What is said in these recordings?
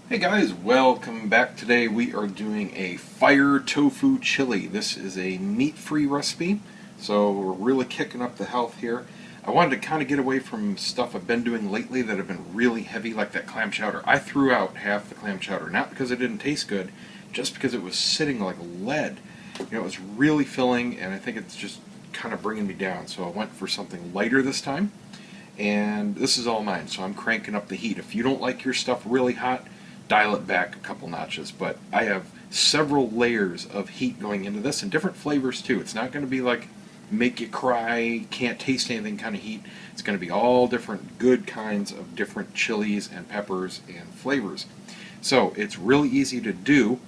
Hey guys, welcome back. Today we are doing a fire tofu chili. This is a meat-free recipe, so we're really kicking up the health here. I wanted to kind of get away from stuff I've been doing lately that have been really heavy, like that clam chowder. I threw out half the clam chowder, not because it didn't taste good, just because it was sitting like lead. It was really filling, and I think it's just kind of bringing me down, so I went for something lighter this time. And this is all mine, so I'm cranking up the heat. If you don't like your stuff really hot, dial it back a couple notches. But I have several layers of heat going into this, and different flavors too. It's not going to be like make you cry, can't taste anything kind of heat. It's going to be all different good kinds of different chilies and peppers and flavors. So it's really easy to do.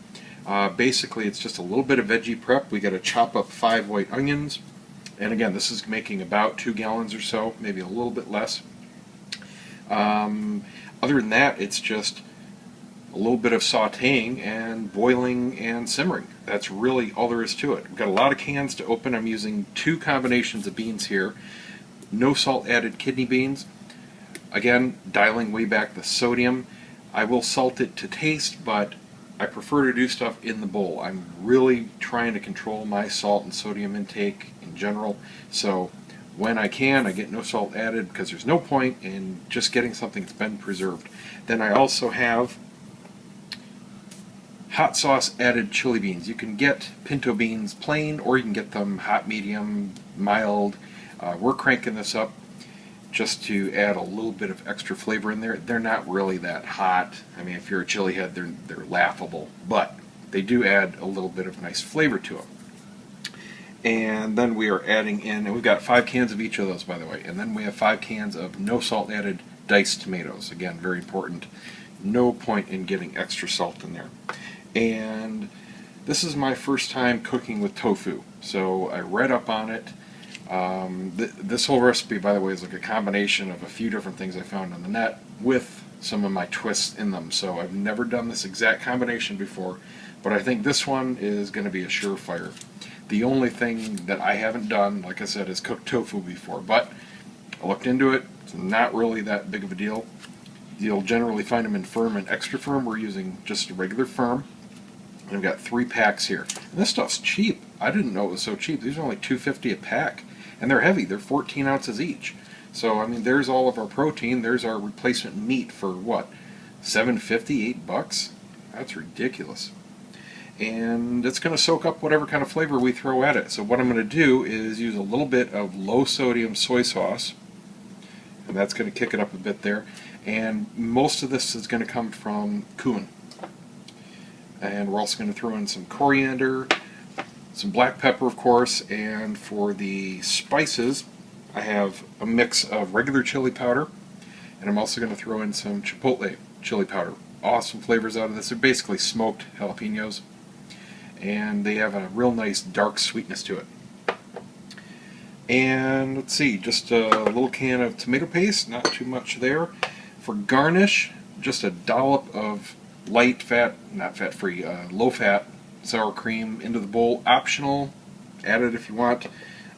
Basically, it's just a little bit of veggie prep. We got to chop up 5 white onions. And again, this is making about 2 gallons or so, maybe a little bit less. Other than that, it's just a little bit of sauteing and boiling and simmering. That's really all there is to it. We've got a lot of cans to open. I'm using 2 combinations of beans here. No salt added kidney beans. Again, dialing way back the sodium. I will salt it to taste, but I prefer to do stuff in the bowl. I'm really trying to control my salt and sodium intake in general. So when I can, I get no salt added because there's no point in just getting something that's been preserved. Then I also have hot sauce added chili beans. You can get pinto beans plain, or you can get them hot, medium, mild. We're cranking this up just to add a little bit of extra flavor in there. They're not really that hot. I mean, if you're a chili head, they're laughable, but they do add a little bit of nice flavor to them. And then we are adding in, and we've got 5 cans of each of those, by the way, and then we have 5 cans of no salt added diced tomatoes. Again, very important. No point in getting extra salt in there. And this is my first time cooking with tofu, so I read up on it. This whole recipe, by the way, is like a combination of a few different things I found on the net with some of my twists in them. So I've never done this exact combination before, but I think this one is going to be a surefire. The only thing that I haven't done, like I said, is cooked tofu before, but I looked into it. It's not really that big of a deal. You'll generally find them in firm and extra firm. We're using just a regular firm. And I've got 3 packs here. And this stuff's cheap. I didn't know it was so cheap. These are only $2.50 a pack. And they're heavy. They're 14 ounces each. So, I mean, there's all of our protein. There's our replacement meat for what? $7.50, $8? That's ridiculous. And it's going to soak up whatever kind of flavor we throw at it. So what I'm going to do is use a little bit of low sodium soy sauce. And that's going to kick it up a bit there. And most of this is going to come from cumin. And we're also going to throw in some coriander, some black pepper, of course, and for the spices, I have a mix of regular chili powder, and I'm also going to throw in some chipotle chili powder. Awesome flavors out of this. They're basically smoked jalapenos, and they have a real nice dark sweetness to it. And let's see, just a little can of tomato paste, not too much there. For garnish, just a dollop of light fat, not fat-free, low-fat sour cream into the bowl. Optional, add it if you want.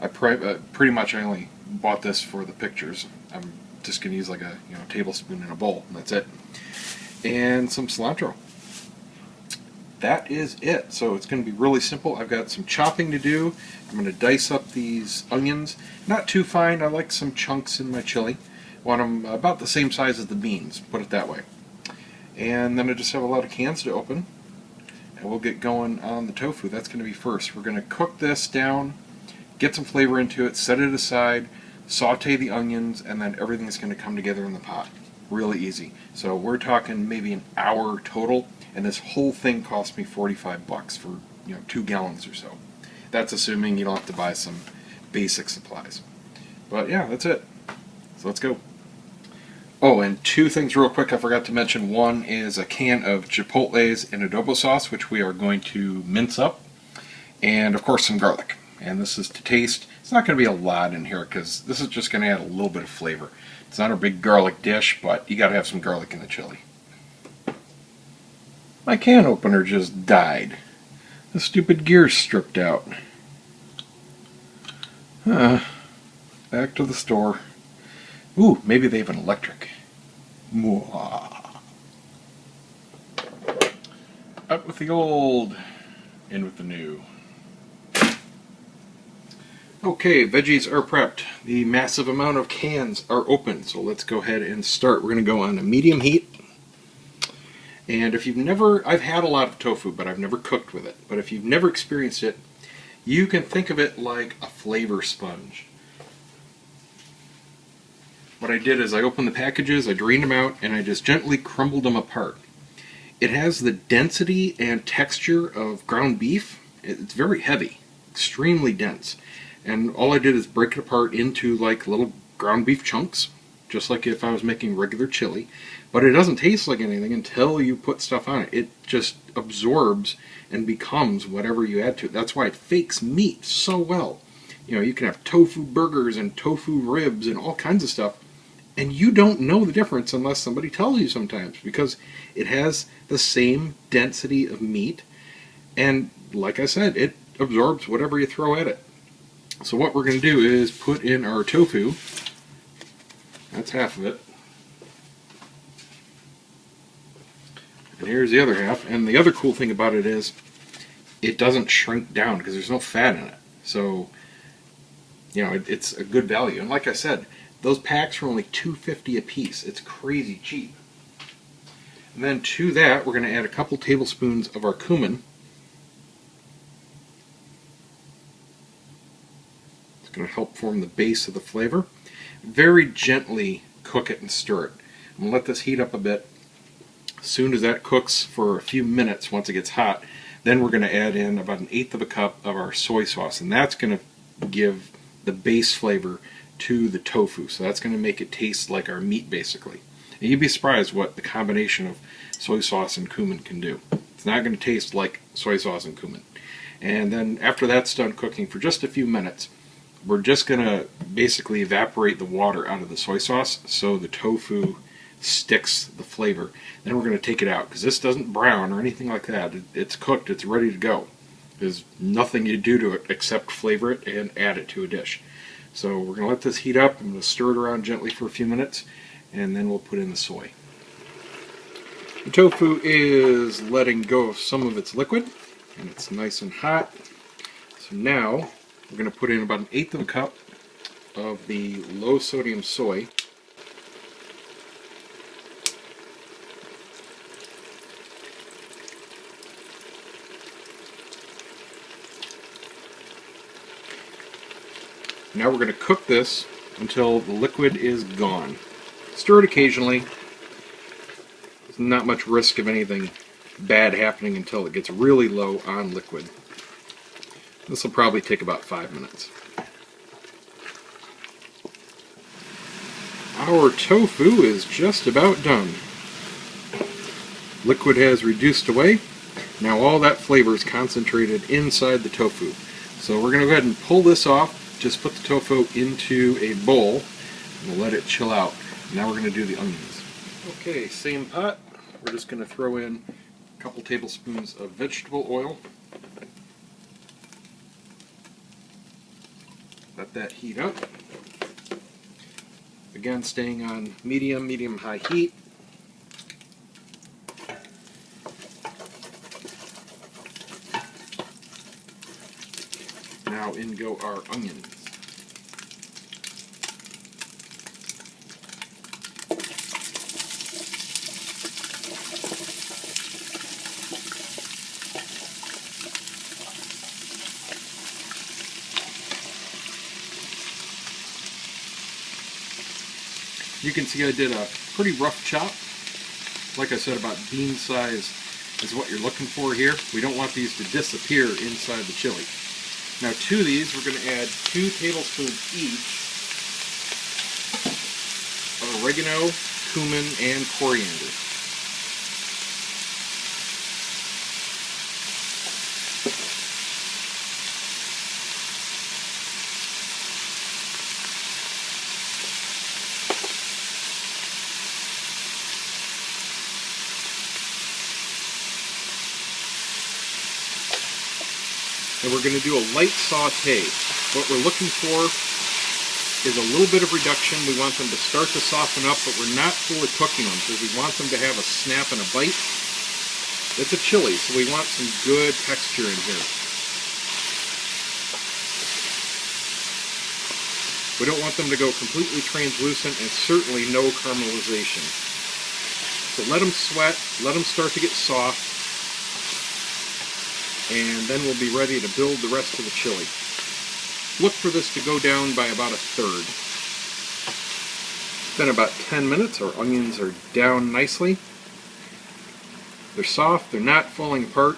I pretty much I only bought this for the pictures. I'm just going to use like a tablespoon in a bowl, and that's it. And some cilantro. That is it. So it's going to be really simple. I've got some chopping to do. I'm going to dice up these onions. Not too fine. I like some chunks in my chili. Want them about the same size as the beans, put it that way. And then I just have a lot of cans to open, and we'll get going on the tofu. That's going to be first. We're going to cook this down, get some flavor into it, set it aside, saute the onions, and then everything's going to come together in the pot. Really easy. So we're talking maybe an hour total, and this whole thing cost me $45 for 2 gallons or so. That's assuming you don't have to buy some basic supplies. But yeah, that's it. So let's go. Oh, and 2 things real quick I forgot to mention. One is a can of chipotles and adobo sauce, which we are going to mince up. And, of course, some garlic. And this is to taste. It's not going to be a lot in here because this is just going to add a little bit of flavor. It's not a big garlic dish, but you got to have some garlic in the chili. My can opener just died. The stupid gear's stripped out. Back to the store. Ooh, maybe they have an electric. Mwah. Out with the old, in with the new. Okay, veggies are prepped. The massive amount of cans are open, so let's go ahead and start. We're going to go on a medium heat. And if you've never, I've had a lot of tofu, but I've never cooked with it. But if you've never experienced it, you can think of it like a flavor sponge. What I did is I opened the packages, I drained them out, and I just gently crumbled them apart. It has the density and texture of ground beef. It's very heavy, extremely dense. And all I did is break it apart into like little ground beef chunks, just like if I was making regular chili. But it doesn't taste like anything until you put stuff on it. It just absorbs and becomes whatever you add to it. That's why it fakes meat so well. You know, you can have tofu burgers and tofu ribs and all kinds of stuff, and you don't know the difference unless somebody tells you sometimes, because it has the same density of meat, and like I said, it absorbs whatever you throw at it. So what we're going to do is put in our tofu. That's half of it. And here's the other half. And the other cool thing about it is it doesn't shrink down because there's no fat in it. So, you know, it's a good value. And like I said, those packs are only $2.50 a piece. It's crazy cheap. And then to that, we're going to add a couple tablespoons of our cumin. Going to help form the base of the flavor. Very gently cook it and stir it. I'm going to let this heat up a bit. As soon as that cooks for a few minutes, once it gets hot, then we're going to add in about 1/8 of a cup of our soy sauce, and that's going to give the base flavor to the tofu. So that's going to make it taste like our meat basically. And you'd be surprised what the combination of soy sauce and cumin can do. It's not going to taste like soy sauce and cumin. And then after that's done cooking for just a few minutes, we're just going to basically evaporate the water out of the soy sauce so the tofu sticks the flavor. Then we're going to take it out because this doesn't brown or anything like that. It's cooked, it's ready to go. There's nothing you do to it except flavor it and add it to a dish. So we're going to let this heat up. I'm going to stir it around gently for a few minutes, and then we'll put in the soy. The tofu is letting go of some of its liquid, and it's nice and hot. So now we're going to put in about 1/8 of a cup of the low sodium soy. Now we're going to cook this until the liquid is gone. Stir it occasionally. There's not much risk of anything bad happening until it gets really low on liquid. This will probably take about 5 minutes. Our tofu is just about done. Liquid has reduced away. Now all that flavor is concentrated inside the tofu. So we're going to go ahead and pull this off. Just put the tofu into a bowl and we'll let it chill out. Now we're going to do the onions. Okay, same pot. We're just going to throw in a couple tablespoons of vegetable oil. Let that heat up. Again, staying on medium-high heat. Now in go our onions. You can see I did a pretty rough chop. Like I said, about bean size is what you're looking for here. We don't want these to disappear inside the chili. Now to these, we're going to add 2 tablespoons each of oregano, cumin, and coriander. And we're going to do a light saute. What we're looking for is a little bit of reduction. We want them to start to soften up, but we're not fully cooking them because we want them to have a snap and a bite. It's a chili, so we want some good texture in here. We don't want them to go completely translucent, and certainly no caramelization. So let them sweat, let them start to get soft, and then we'll be ready to build the rest of the chili. Look for this to go down by about a third. It's been about 10 minutes. Our onions are down nicely. They're soft, they're not falling apart,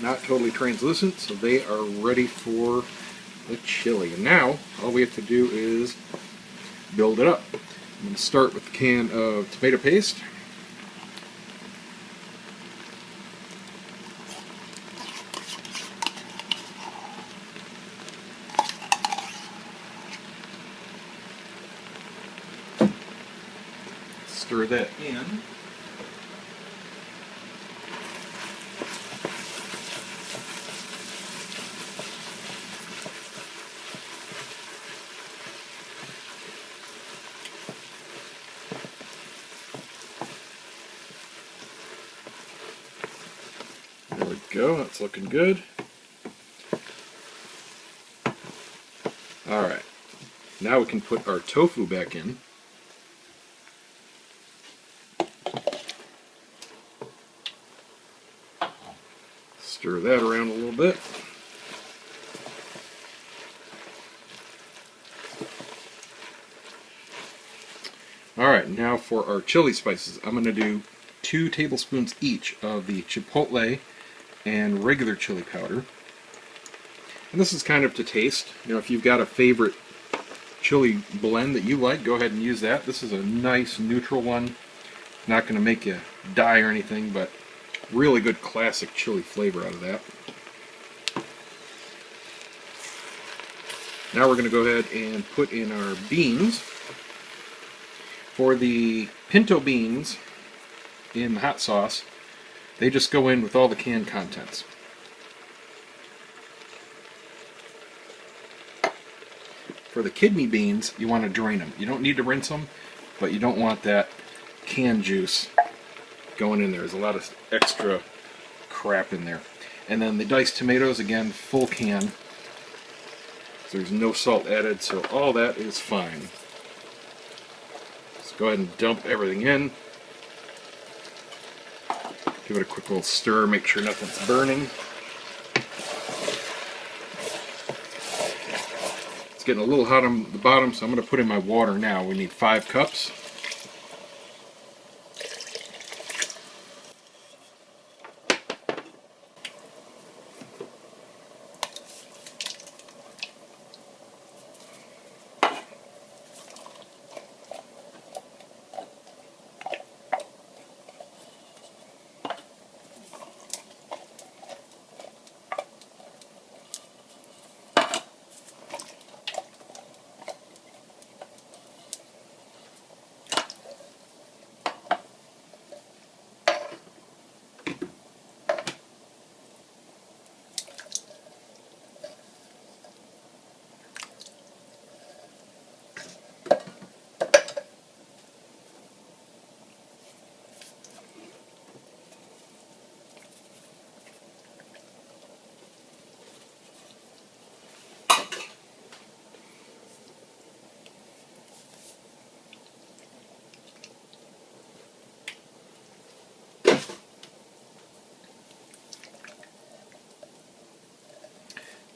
not totally translucent, so they are ready for the chili. And now, all we have to do is build it up. I'm going to start with a can of tomato paste. Stir that in. There we go, that's looking good. Alright, now we can put our tofu back in. Stir that around a little bit. Alright, now for our chili spices. I'm going to do 2 tablespoons each of the chipotle and regular chili powder. And this is kind of to taste. You know, if you've got a favorite chili blend that you like, go ahead and use that. This is a nice neutral one. Not going to make you die or anything, but really good classic chili flavor out of that. Now we're going to go ahead and put in our beans. For the pinto beans in the hot sauce, they just go in with all the canned contents. For the kidney beans, you want to drain them. You don't need to rinse them, but you don't want that canned juice going in there. There's a lot of extra crap in there. And then the diced tomatoes, again, full can. So there's no salt added, so all that is fine. Let's go ahead and dump everything in. Give it a quick little stir, make sure nothing's burning. It's getting a little hot on the bottom, so I'm going to put in my water now. We need 5 cups.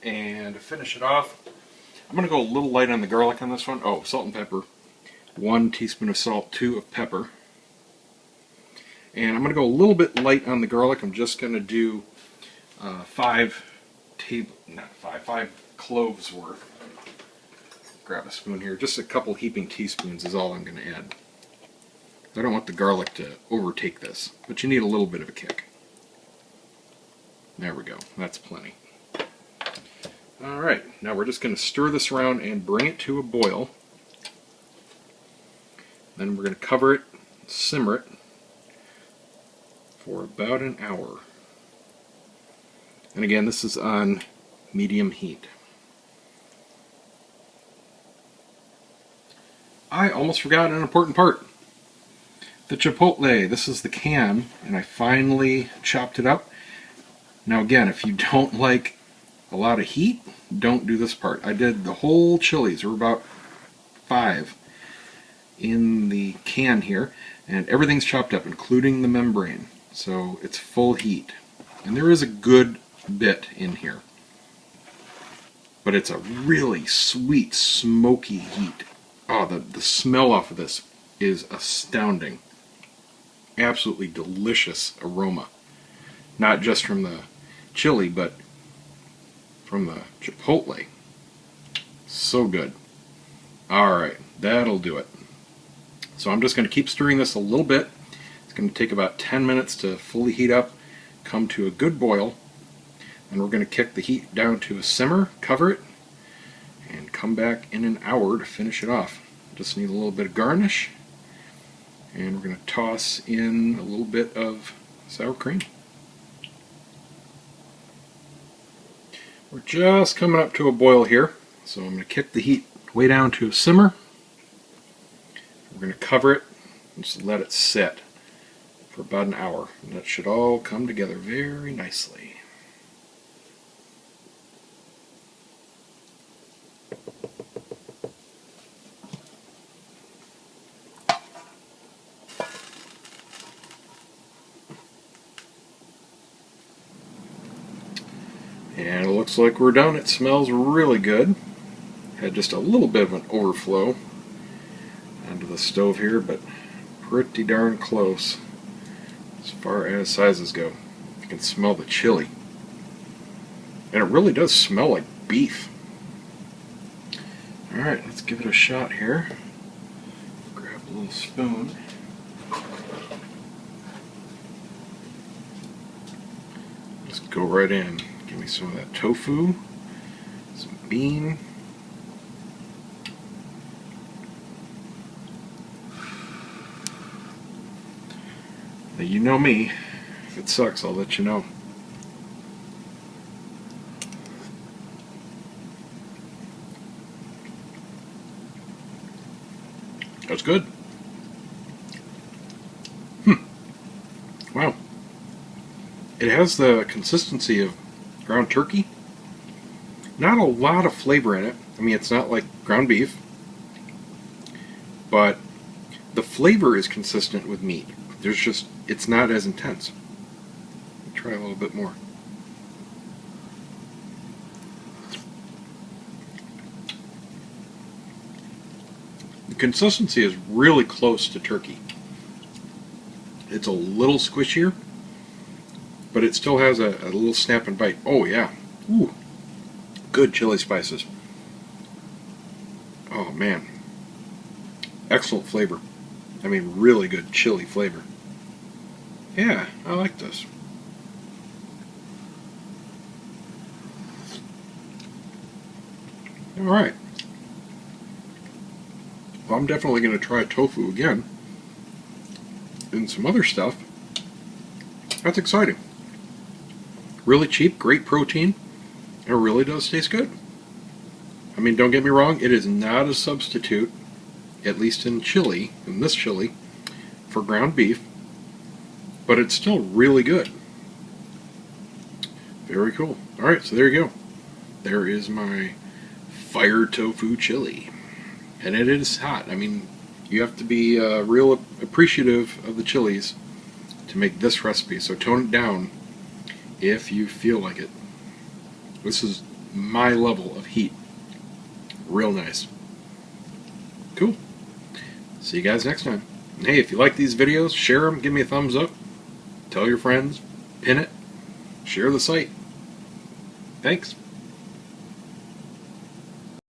And to finish it off, I'm going to go a little light on the garlic on this one. Oh, salt and pepper. 1 teaspoon of salt, 2 of pepper. And I'm going to go a little bit light on the garlic. I'm just going to do 5 cloves worth. Grab a spoon here. Just a couple heaping teaspoons is all I'm going to add. I don't want the garlic to overtake this, but you need a little bit of a kick. There we go. That's plenty. Alright, now we're just going to stir this around and bring it to a boil. Then we're going to cover it, simmer it for about an hour. And again, this is on medium heat. I almost forgot an important part. The chipotle, this is the can, and I finally chopped it up. Now again, if you don't like a lot of heat, don't do this part. I did the whole chilies. There were about 5 in the can here, and everything's chopped up, including the membrane. So it's full heat. And there is a good bit in here. But it's a really sweet, smoky heat. Oh, the smell off of this is astounding. Absolutely delicious aroma. Not just from the chili, but from the chipotle. So good. Alright, that'll do it. So I'm just going to keep stirring this a little bit. It's going to take about 10 minutes to fully heat up, come to a good boil, and we're going to kick the heat down to a simmer, cover it, and come back in an hour to finish it off. Just need a little bit of garnish, and we're going to toss in a little bit of sour cream. We're just coming up to a boil here, so I'm going to kick the heat way down to a simmer. We're going to cover it and just let it sit for about an hour, and that should all come together very nicely. And it looks like we're done. It smells really good. Had just a little bit of an overflow onto the stove here, but pretty darn close as far as sizes go. You can smell the chili. And it really does smell like beef. Alright, let's give it a shot here. Grab a little spoon. Just go right in. Give me some of that tofu, some bean. Now, you know me, if it sucks, I'll let you know. That's good. Wow. It has the consistency of ground turkey. Not a lot of flavor in it. I mean, it's not like ground beef, but the flavor is consistent with meat. There's just, it's not as intense. Let me try a little bit more. The consistency is really close to turkey. It's a little squishier, but it still has a little snap and bite. Oh yeah. Ooh. Good chili spices. Oh man. Excellent flavor. I mean, really good chili flavor. Yeah, I like this. Alright. Well, I'm definitely going to try tofu again. And some other stuff. That's exciting. Really cheap, great protein. It really does taste good. I mean, don't get me wrong, it is not a substitute, at least in chili, in this chili, for ground beef, but it's still really good. Very cool. Alright, so there you go. There is my fire tofu chili. And it is hot. I mean, you have to be real appreciative of the chilies to make this recipe, so tone it down if you feel like it. This is my level of heat. Real nice. Cool. See you guys next time. And hey, if you like these videos, share them, give me a thumbs up, tell your friends, pin it, share the site. Thanks.